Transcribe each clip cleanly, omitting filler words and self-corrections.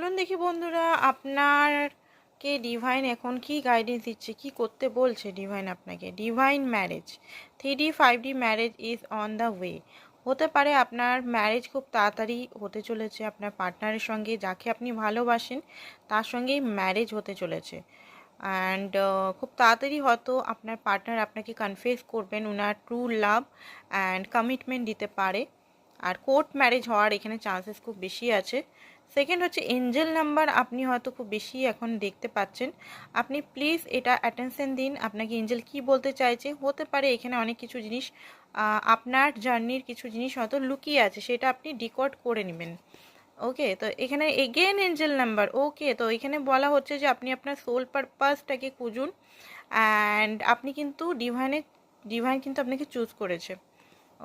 চলুন দেখি বন্ধুরা আপনারকে ডিভাইন এখন কি গাইডেন্স দিচ্ছে, কি করতে বলছে ডিভাইন আপনাকে। Divine marriage 3D 5D marriage is on the way. হতে পারে আপনার ম্যারেজ খুব তাড়াতাড়ি হতে চলেছে আপনার পার্টনারের সঙ্গে, যাকে আপনি ভালোবাসেন তার সঙ্গেই ম্যারেজ হতে চলেছে। অ্যান্ড খুব তাড়াতাড়ি হয়তো আপনার পার্টনার আপনাকে কনফেস করবেন, ওনার ট্রু লাভ অ্যান্ড কমিটমেন্ট দিতে পারে। আর কোর্ট ম্যারেজ হওয়ার এখানে চান্সেস খুব বেশি আছে। সেকেন্ড হচ্ছে এঞ্জেল নাম্বার আপনি হয়তো খুব বেশি এখন দেখতে পাচ্ছেন। আপনি প্লিজ এটা অ্যাটেনশন দিন, আপনাকে এঞ্জেল কি বলতে চাইছে। হতে পারে এখানে অনেক কিছু জিনিস আপনার জার্নির কিছু জিনিস হয়তো লুকিয়ে আছে, সেটা আপনি ডিকোড করে নেবেন। ওকে, তো এখানে এগেন এঞ্জেল নাম্বার। ওকে, তো এখানে বলা হচ্ছে যে আপনি আপনার সোল পারপাসটাকে খুঁজুন অ্যান্ড আপনি কিন্তু ডিভাইন কিন্তু আপনাকে চুজ করেছে।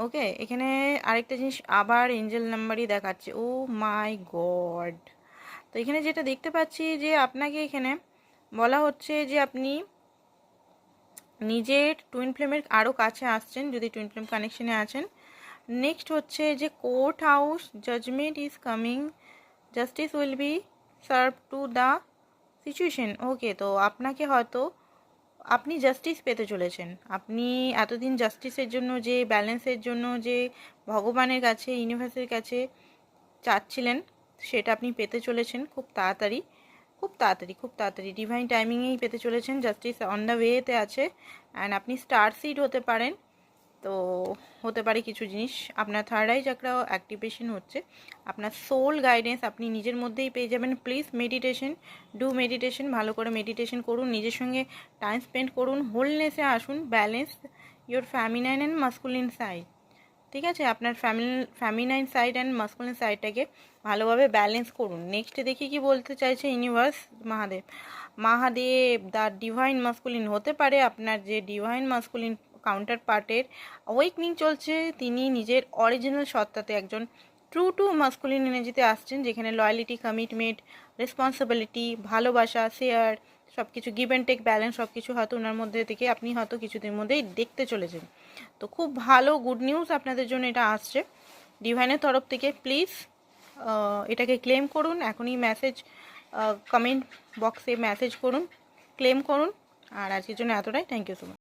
ওকে, এখানে আরেকটা জিনিস আবার এঞ্জেল নাম্বারই দেখাচ্ছে। ও মাই গড! তো এখানে যেটা দেখতে পাচ্ছি যে আপনাকে এখানে বলা হচ্ছে যে আপনি নিজের টুইন ফ্লেমের আরও কাছে আসছেন যদি টুইন ফ্লেম কানেকশনে আছেন। নেক্সট হচ্ছে যে court house judgement is coming, justice will be serve to the situation. Okay, তো আপনাকে হয়তো আপনি জাস্টিস পেতে চলেছেন। আপনি এতদিন জাস্টিসের জন্য যে ব্যালেন্সের জন্য যে ভগবানের কাছে ইউনিভার্সের কাছে চাচ্ছিলেন, সেটা আপনি পেতে চলেছেন খুব তাড়াতাড়ি, খুব তাড়াতাড়ি, খুব তাড়াতাড়ি ডিভাইন টাইমিংয়েই পেতে চলেছেন। জাস্টিস অন দ্য ওয়েতে আছে অ্যান্ড আপনি স্টার সিড হতে পারেন। তো হতে পারে কিছু জিনিস আপনার থার্ড আই চাকরাও অ্যাক্টিভেশন হচ্ছে, আপনার সোল গাইডেন্স আপনি নিজের মধ্যেই পেয়ে যাবেন। প্লিজ মেডিটেশন, মেডিটেশন, ভালো করে মেডিটেশন করুন, নিজের সঙ্গে টাইম স্পেন্ড করুন, হোলনেসে আসুন, balance your feminine and masculine side. ঠিক আছে, আপনার ফ্যামিনাইন সাইড অ্যান্ড মাস্কুলিন সাইডটাকে ভালোভাবে ব্যালেন্স করুন। নেক্সট দেখি কি বলতে চাইছে universe. Mahadev the divine masculine. হতে পারে আপনার যে ডিভাইন মাস্কুলিন কাউন্টার পার্টের অ্যাওয়েকনিং চলছে, তিনি নিজের অরিজিনাল সত্তাতে একজন ট্রু মাস্কুলিন এনার্জিতে আসছেন, যেখানে লয়ালিটি, কমিটমেন্ট, রেসপন্সিবিলিটি, ভালোবাসা, শেয়ার, সব কিছু গিভ অ্যান্ড টেক ব্যালেন্স সব কিছু হয়তো ওনার মধ্যে থেকে আপনি হয়তো কিছুদিনের মধ্যেই দেখতে চলেছেন। তো খুব ভালো গুড নিউজ আপনাদের জন্য এটা আসছে ডিভাইনের তরফ থেকে। প্লিজ এটাকে ক্লেম করুন এখনই, মেসেজ কমেন্ট বক্সে মেসেজ করুন, ক্লেম করুন। আর আজকের জন্য এতটাই, থ্যাংক ইউ সো মাচ।